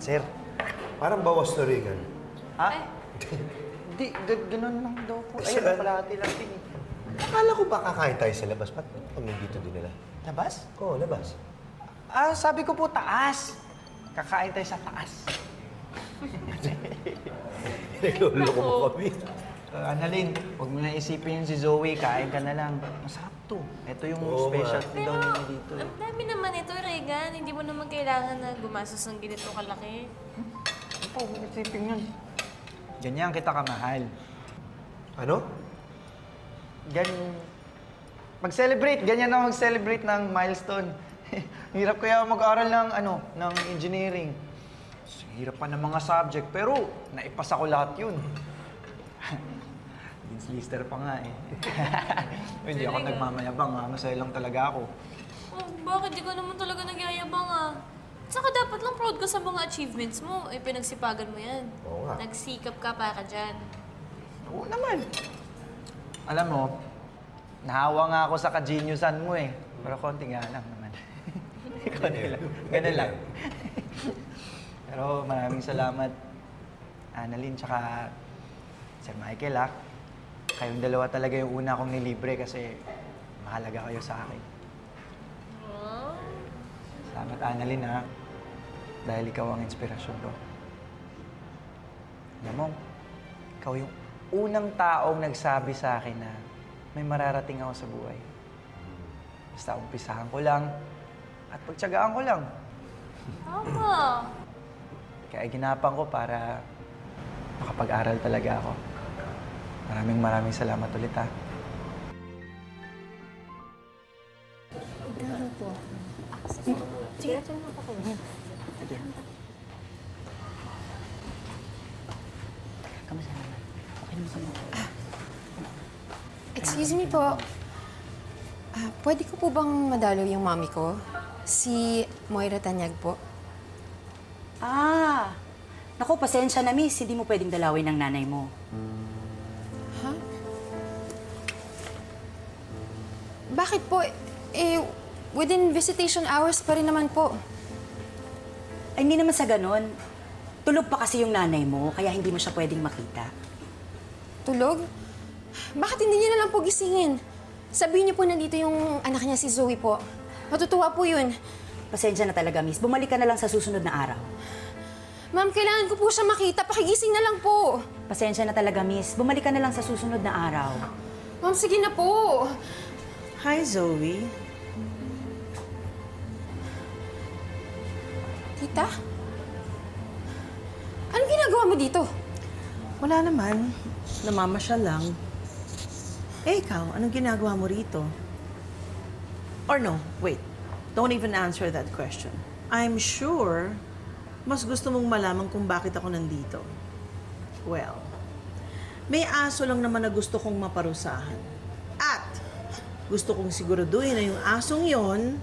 Sir, Parang bawas na Regan. ha? Di, ganun lang daw po. Sir, Ayun, kalahati lang din eh. Akala ko ba kakain tayo sa labas? Ba't kami dito dinala? Labas? Oo, labas. Sabi ko po taas. Kakain tayo sa taas. Nagluloko mo kami. Annalyn, huwag mo na isipin yung si Zoe. Kain ka na lang. Masarap to. Ito yung Oo, specialty daw nila dito. Ang dami naman ito, Regan. Hindi mo naman kailangan na gumastos ng ganito kalaki. Ano po, huwag isipin yun. Ganyan kita kamahal. Ano? Mag-celebrate. Ganyan na mag-celebrate ng milestone. Hirap kaya mag-aral ng, ng engineering. Hirap pa ng mga subject, pero naipasa ko lahat yun. Dean's Lister pa nga eh. Hindi ako nagmamayabang, masaya lang talaga ako. Oh, bakit di ka naman talaga nagyayabang ah? Saka dapat lang proud ka sa mga achievements mo. Eh, pinagsipagan mo yan. Oo nga. Nagsikap ka para dyan. Oo naman. Alam mo, nahawa nga ako sa ka-geniusan mo eh. Pero konti nga lang naman. Konti lang. Ganun lang. Pero maraming salamat, Annalyn, tsaka Sir Michael, ha? Kayong dalawa talaga yung una kong nilibre kasi mahalaga kayo sa akin. Oh. Salamat, Annalyn, ha? Dahil ikaw ang inspirasyon ko. Alam mo, ikaw yung unang taong nagsabi sa akin na may mararating ako sa buhay. Basta umpisahan ko lang at pagtsagaan ko lang. Tama. Kaya ginapang ko para makapag-aral talaga ako. Maraming salamat ulit, ha? Dalo po. Sige, ito naman po. Sige. Kamusta naman? Okay naman kami. Excuse me po. Pwede ko po bang madalo yung mami ko? Si Moira Tanyag po. Naku, pasensya na, miss. Hindi mo pwedeng dalawin ng nanay mo. Ha? Bakit po? Within visitation hours pa rin naman po. Ay, hindi naman sa ganon. Tulog pa kasi yung nanay mo, kaya hindi mo siya pwedeng makita. Tulog? Bakit hindi niyo na lang po gisingin? Sabihin niyo po nandito yung anak niya si Zoe po. Matutuwa po yun. Pasensya na talaga, miss. Bumalik ka na lang sa susunod na araw. Ma'am, kailangan ko po siya makita. Pakigising na lang po. Pasensya na talaga, miss. Bumalik ka na lang sa susunod na araw. Ma'am, sige na po. Hi, Zoe. Tita? Anong ginagawa mo dito? Wala naman. Namamasyal lang. Eh, ikaw, anong ginagawa mo rito? Or no, wait. Don't even answer that question. I'm sure mas gusto mong malaman kung bakit ako nandito. Well, may aso lang naman na gusto kong maparusahan. At gusto kong siguraduhin na yung asong yon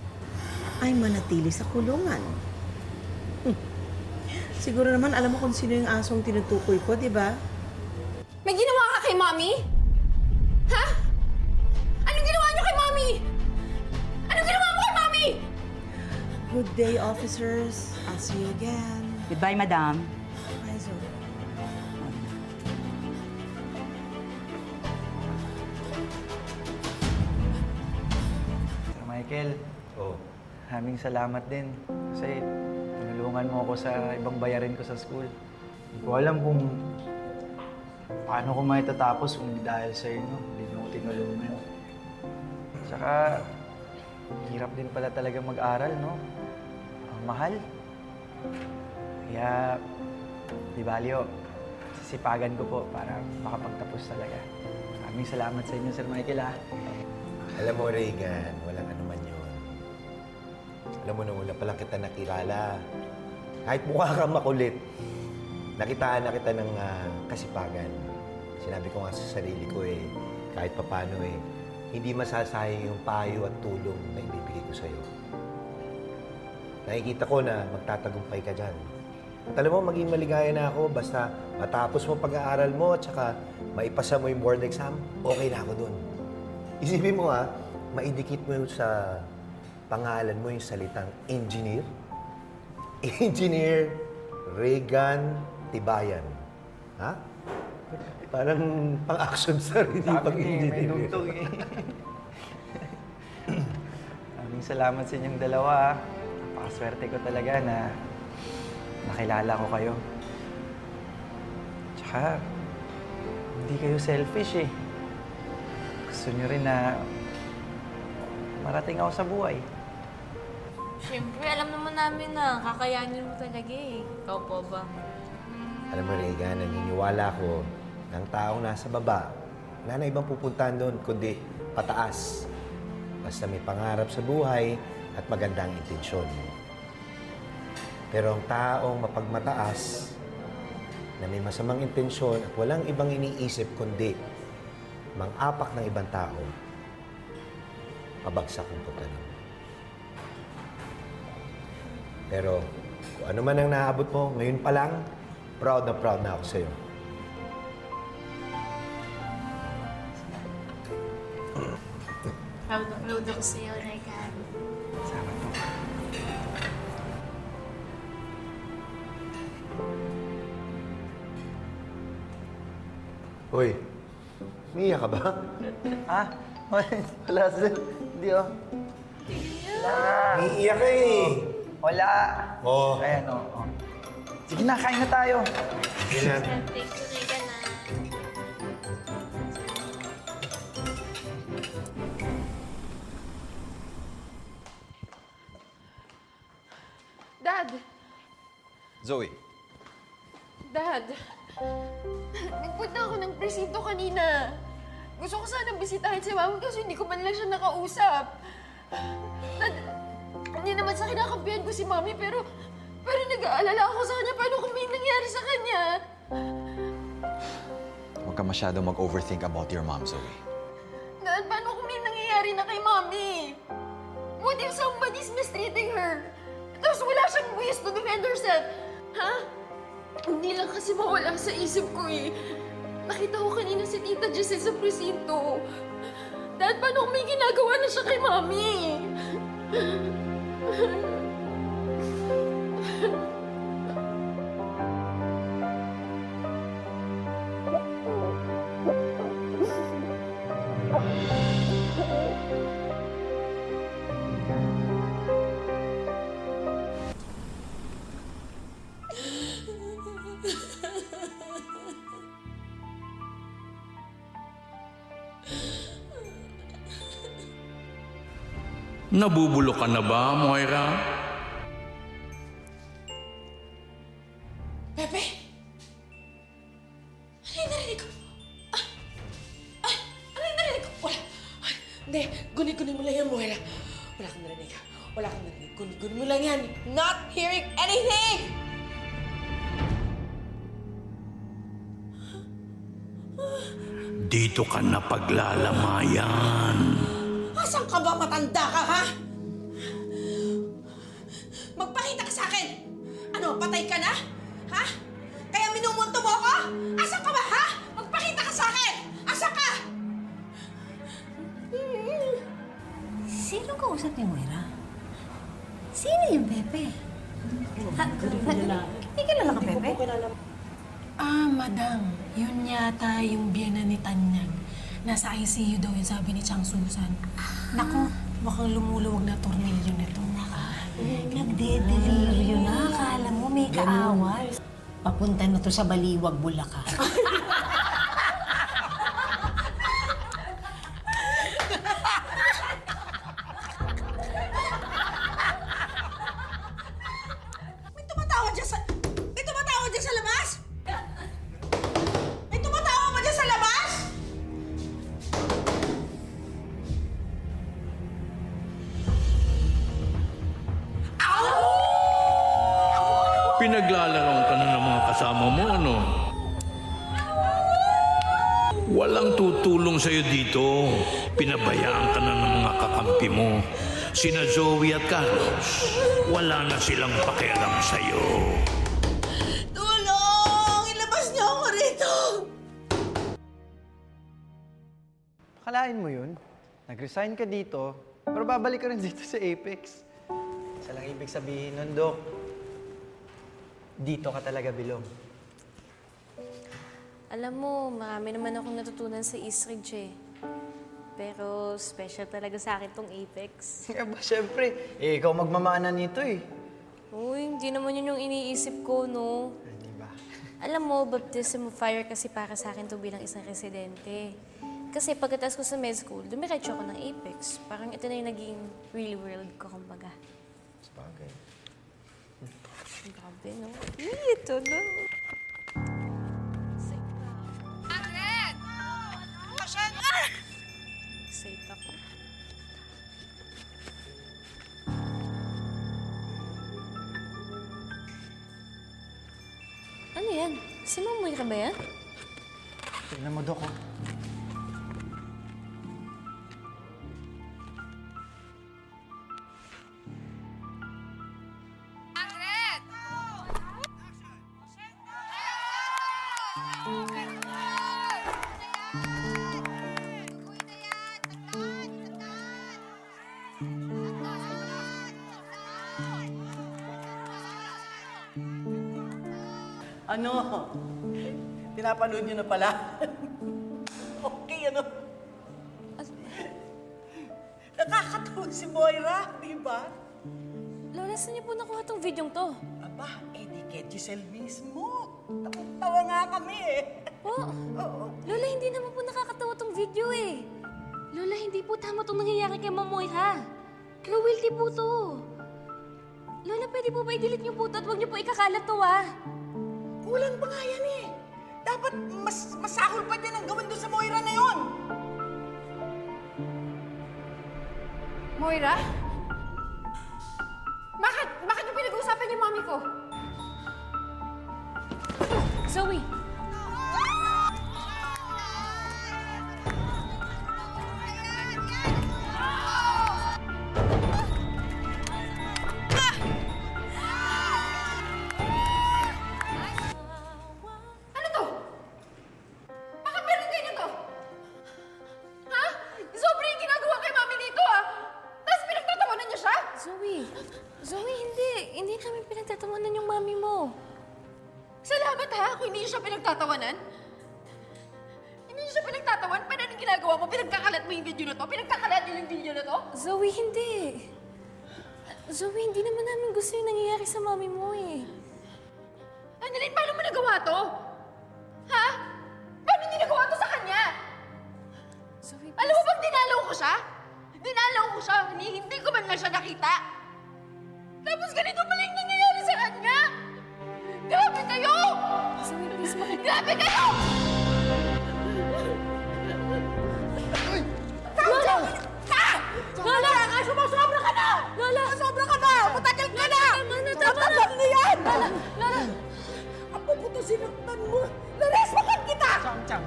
ay manatili sa kulungan. Siguro naman alam mo kung sino yung asong tinutukoy ko, di ba? May ginawa ka kay Mommy? Ha? Anong ginawa niyo kay Mommy? Anong ginawa mo kay Mommy? Good day, officers. I'll see you again. Goodbye, madam. Bye, Zoe. Sir Michael, Oo. maraming salamat din. Kasi tinulungan mo ako sa ibang bayarin ko sa school. Hindi ko alam kung paano ko maitatapos kung hindi dahil sa inyo. Hindi mo ako tinulungan. Tsaka, hirap din pala talaga mag-aral, no? Ang mahal. Kaya, di balyo, sisipagan ko po para makapagtapos talaga. Maraming salamat sa inyo, Sir Michael, ha? Alam mo, Regan, walang anuman yun. Alam mo, nung una pa lang kita nakilala, kahit mukha kang makulit, nakitaan na kita ng kasipagan. Sinabi ko nga sa sarili ko kahit papano hindi masasayang yung payo at tulong na ibibigay ko sa'yo. Nakikita ko na magtatagumpay ka dyan. At alam mo, maging maligaya na ako basta matapos mo pag-aaral mo at saka maipasa mo yung board exam, okay na ako dun. Isipin mo maidikit mo sa pangalan mo yung salitang engineer. Engineer Regan Tibayan. Ha? Parang pang-action star, hindi Sabi pang niya, may engineer. dugtong eh. Maraming salamat sa inyong dalawa. Napakaswerte ko talaga na nakilala ko kayo. Tsaka, hindi kayo selfish eh. Gusto nyo rin na marating ako sa buhay. Siyempre, alam naman namin na kakayanin mo talaga eh. Ikaw po ba? Alam mo, Regan, naniniwala ko ng taong nasa baba, wala na ibang pupuntahan doon, kundi pataas. Basta may pangarap sa buhay at magandang intensyon. Pero ang taong mapagmataas, na may masamang intensyon at walang ibang iniisip kundi mang-apak ng ibang tao, pabagsak ang pagkalim. Pero kung ano man ang naabot mo, ngayon pa lang, proud na ako sa'yo. Proud na proud ako sa'yo, Regan. Salamat po. Hoy, umiiyak ka ba? Ah, wala sir. Hindi oh. Umiiyak ka eh. Wala. Oo. Ayan oh. Sige na, kain na tayo. Sige na. Thank you, Regan ah. Dad! Zoe, Dad! Nagpunta ako ng presinto kanina. Gusto ko sanang bisitahin si Mami kasi hindi ko man lang siya nakausap. Dad, hindi naman sa kinakampihan ko si Mami pero nag-aalala ako sa kanya paano kung may nangyari sa kanya. huwag ka masyadong mag-overthink about your mom, Zoe. Dad, paano kung may nangyayari na kay Mami? What if somebody's mistreating her? Tapos wala siyang ways to defend herself. Ha? Hindi lang kasi mawala sa isip ko eh. Nakita ko kanina si Tita Giselle sa presinto. Dad, paano kung may ginagawa na siya kay Mami? Nabubulok ka na ba, Moira? Pepe! Ano yung narinig ko? Ano yung narinig ko? Wala. Ay, hindi, guni-guni mo lang yan, Moira. Wala kang narinig. Wala kang narinig. Guni-guni mo lang yan. Not hearing anything! Dito ka na paglalamayan. Asan ka ba? Matanda ka, ha? Magpakita ka sa akin! Ano, patay ka na? Ha? Kaya minumunto mo ako? Asan ka ba, ha? Magpakita ka sa akin! Asan ka? Sino kausap ni Moira? Sino yung Pepe? Hindi kilala ka, Pepe? Ah, madam. Yun yata yung biyena ni Tanyag. Nasa ICU daw yun, sabi ni Chang Susan. Naku, mukhang lumuluwag na tornilyo nito. Nagde-deliryo na. Akala mo may kaaway. Papunta na to sa Baliwag, Bulacan. May tumatawa dyan sa... May tumatawa dyan sa labas? May tumatawa ba dyan sa labas? Pinaglalaroan ka na ng mga kasama mo, ano? Walang tutulong sa'yo dito. Pinabayaan ka na ng mga kakampi mo. Sina Zoe at Carlos, wala na silang pakialam sa'yo. Tulong! Ilabas niyo ako rito! Akalain mo yun? Nag-resign ka dito, pero babalik ka rin dito sa Apex. Isa lang ibig sabihin nun, Dok. dito ka talaga belong. Alam mo, marami naman akong natutunan sa Eastridge eh. Pero special talaga sa akin tong Apex. Aba, syempre, ikaw magmamana nito eh. Uy, hindi naman yun yung iniisip ko, no? Di ba? Alam mo, baptism of fire kasi para sa akin to bilang isang residente. Kasi pagkatapos ko sa med school, dumiretso ako ng Apex. Parang ito na yung naging real world ko, kumbaga. Sabagay. Grabe, no? Ito na. Excited ako. Ano yan? Si Mamoy ka ba yan? Tignan mo, Dok. Oh. Ano? Pinapanood niyo na pala? Okay, ano? Nakakatawa si Moira, di ba? Lola, saan niyo po nakuha tong videong to? Aba, di kay Giselle mismo. Tawa nga kami eh. Po? Lola, hindi naman po nakakatawa tong video eh. Lola, hindi po tama tong nangyayari kay Mamoy, ha? Cruelty po to. Lola, pwede po ba i-delete niyo po to at huwag niyo po ikakalat to, ha? Kulang pa nga yan eh. Dapat mas masahol pa din ang gawin doon sa Moira na yon. Moira? Bakit yung pinag-uusapan yung mami ko? Zoe! Ano to? Bakit meron ganyan to? Ha? Sobre yung ginagawa kay mami dito ah! Tapos pinagtatawanan niya siya? Zoe! Zoe, hindi. Hindi namin pinagtatawanan yung mami mo. Salamat ha kung hindi niyo siya pinagtatawanan. Hindi niyo siya pinagtatawan? Paano anong ginagawa mo? Pinagkakalat mo yung video na to? Pinagkakalat niyo yung video na to? Zoe, hindi. Zoe, hindi naman namin gusto yung nangyayari sa mami mo eh. Annalyn, paano mo nagawa to? Ha? Paano niyo nagawa to sa kanya? Zoe, Alam mo bang dinalaw ko siya? Dinalaw ko siya. Hindi ko man lang siya nakita. Tapos ganito pala yung nangyayari sa kanya. Grabe kayo! Zoe, please, Grabe kayo! Lola! Lola! Sumusobra ka na! Lola! Sumusobra ka na! Matagal ka na! Tama na, tama na! Matagal na yan! Lola! Ang puputo sinaktan mo! Narespakan kita! Chang.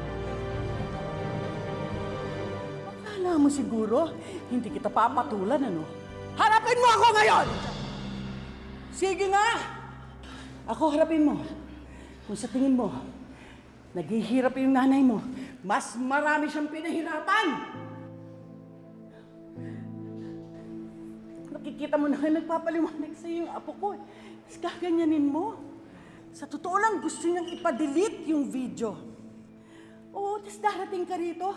Akala mo siguro, hindi kita papatulan, ano? Harapin mo ako ngayon! Sige nga! Ako harapin mo. Kung sa tingin mo, naghihirap yung nanay mo, mas marami siyang pinahirapan! Nakikita mo na nga nagpapaliwanag sa yung apo ko. Tapos gaganyanin mo. Sa totoo lang, gusto niyang ipa-delete yung video. Oo, tapos darating ka rito.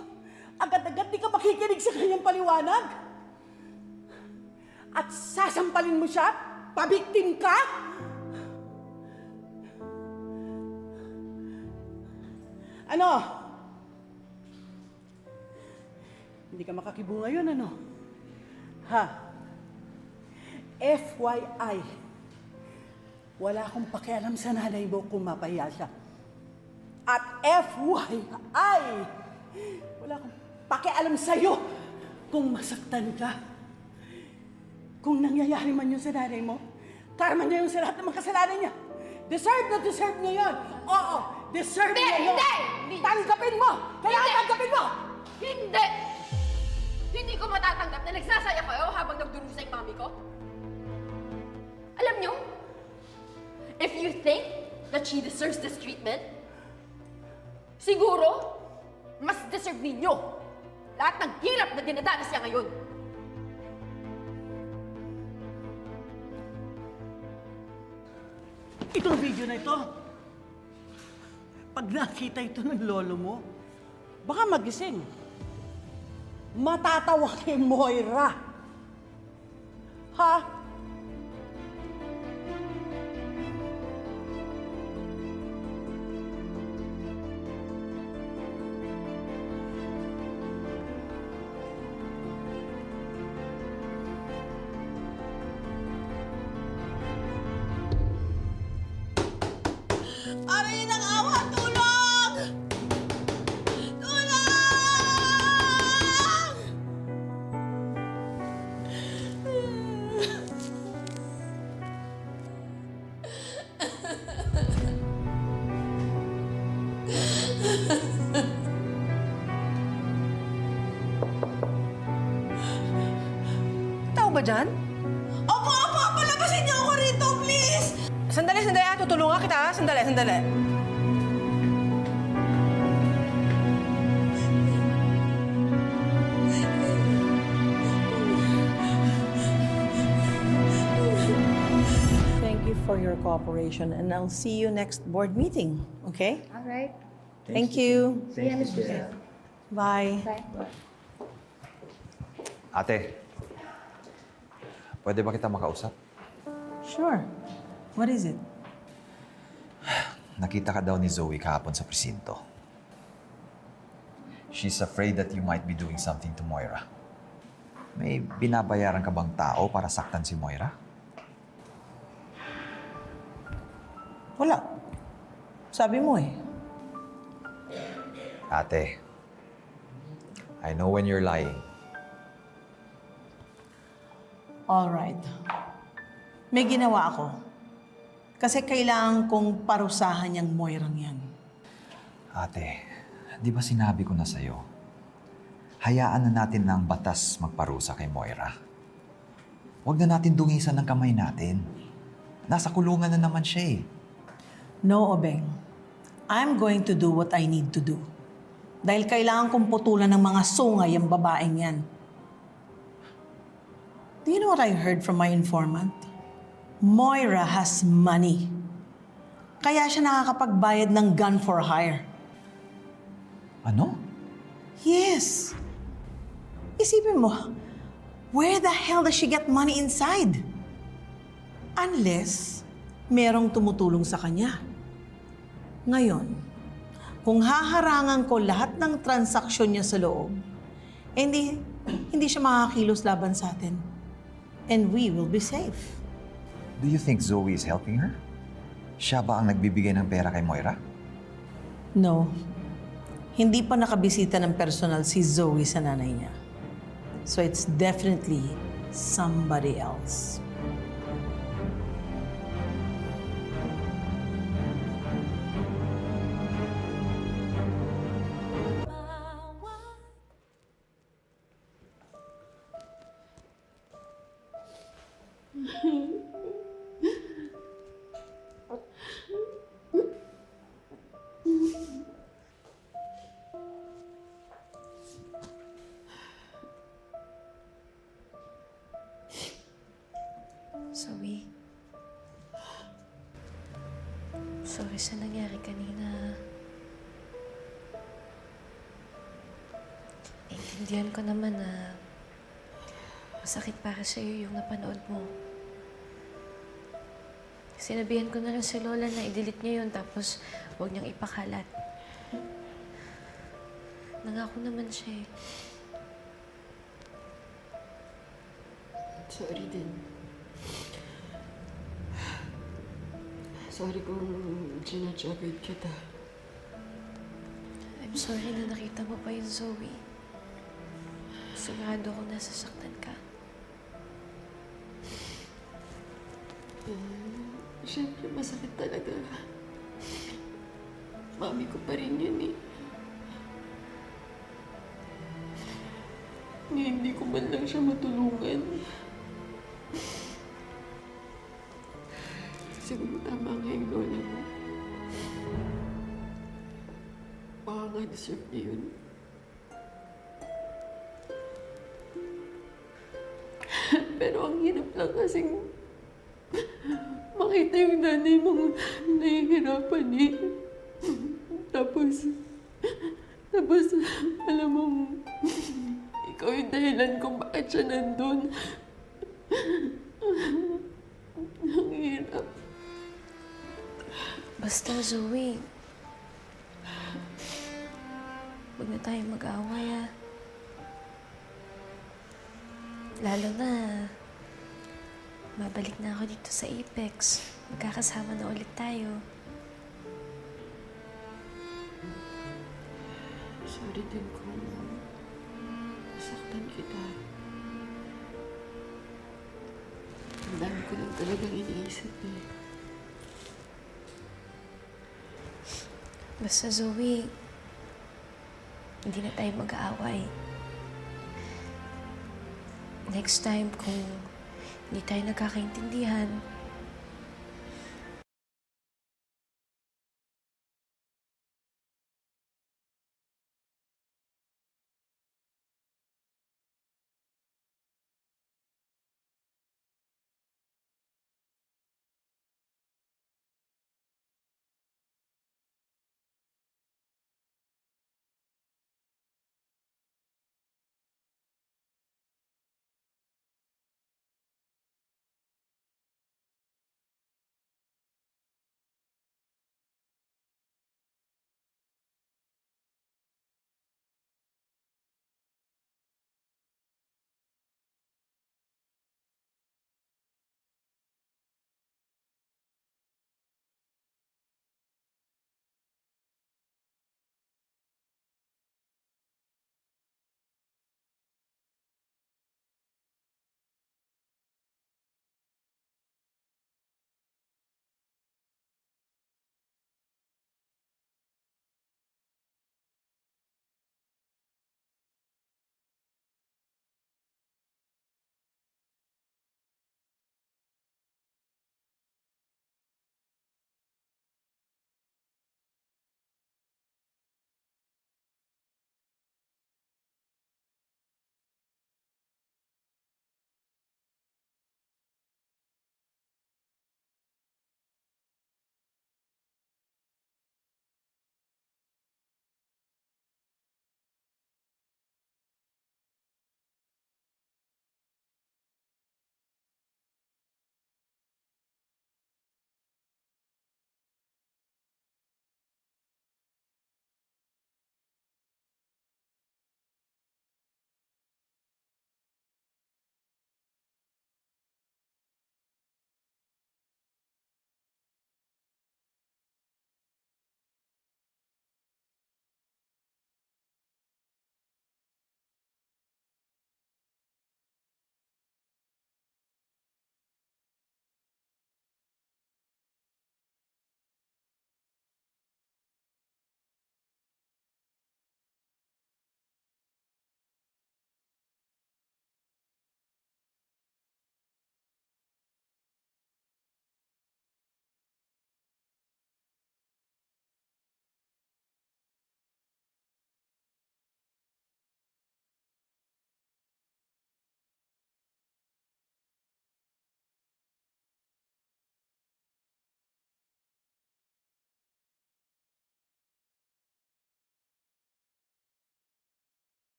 Agad-agad di ka makikinig sa kanyang paliwanag. At sasampalin mo siya, pabiktim ka. Ano? Hindi ka makakibo ngayon, ano? Ha? FYI, wala akong pakialam sa nanay mo kung mapahiya siya. At FYI, wala akong pakialam sa'yo kung masaktan ka. Kung nangyayari man yun sa nanay mo, karma niya yun sa lahat ng mga kasalanan niya. Deserve na deserve niya yun. Oo, deserve niya yun. Hindi! Tanggapin mo! Kailangan tanggapin mo! Hindi! Hindi ko matatanggap na nagsasaya kayo habang nagdurusa yung mami ko. Alam niyo, if you think that she deserves this treatment, siguro, mas deserve ninyo lahat ng hirap na dinadanas niya ngayon. Itong video na ito, pag nakita ito ng lolo mo, baka magising. Matatawa kay Moira. Ha? Aray ng awa! Tulong! Tulong! Tao ba dyan? Opo! Opo! Palabasin niyo ako rito, please! Sandali, sandali. Tutulungan kita. Sandali, sandali. Thank you for your cooperation, and I'll see you next board meeting, okay? All right. Thank you. See you, Miss Giselle. Bye. Bye. Ate, pwede ba kita makausap? Sure. What is it? Nakita ka daw ni Zoe kahapon sa presinto. She's afraid that you might be doing something to Moira. May binabayaran ka bang tao para saktan si Moira? Wala. Sabi mo eh. Ate, I know when you're lying. All right. May ginawa ako. Kasi kailangan kong parusahan yung Moirang yan. Ate, di ba sinabi ko na sa'yo? Hayaan na natin na ang batas magparusa kay Moira. Huwag na natin dungisan ng kamay natin. Nasa kulungan na naman siya eh. No, Obeng. I'm going to do what I need to do. Dahil kailangan kong putulan ng mga sungay ang babaeng yan. Do you know what I heard from my informant? Moira has money. Kaya siya nakakapagbayad ng gun for hire. Ano? Yes. Isipin mo, where the hell does she get money inside? Unless merong tumutulong sa kanya. Ngayon, kung haharangan ko lahat ng transaksyon niya sa loob, hindi siya makakakilos laban sa atin. And we will be safe. Do you think Zoe is helping her? Siya ba ang nagbibigay ng pera kay Moira? No. Hindi pa nakabisita ng personal si Zoe sa nanay niya. So it's definitely somebody else. Zoe. Sorry sa nangyari kanina. Intindihan ko naman na masakit para sa'yo yung napanood mo. Sinabihan ko na rin si Lola na i-delete niya yun tapos huwag niyang ipakalat. Nangako naman siya eh. Sorry din. Sorry kung sinadjagad kita. I'm sorry na nakita mo pa yung Zoe. Sigurado ko nasasaktan ka. Siyempre, masakit talaga. Mami ko pa rin yun eh. Hindi ko man lang siya matulungan. Siguro tama nga yung lola mo. Baka nga deserve niya yun. Pero ang hirap lang kasing makita yung nanay mong nahihirapan eh. Tapos, alam mo, ikaw yung dahilan kung bakit siya nandun. Ang hirap. Basta, Zoe. Huwag na tayo mag-away, ah. Lalo na, mabalik na ako dito sa Apex. Magkakasama na ulit tayo. Sorry din kung nasaktan kita. Ang dami ko lang talagang iniisip eh. Basta, Zoe, hindi na tayo mag-aaway. Next time, kung hindi tayo nagkakaintindihan,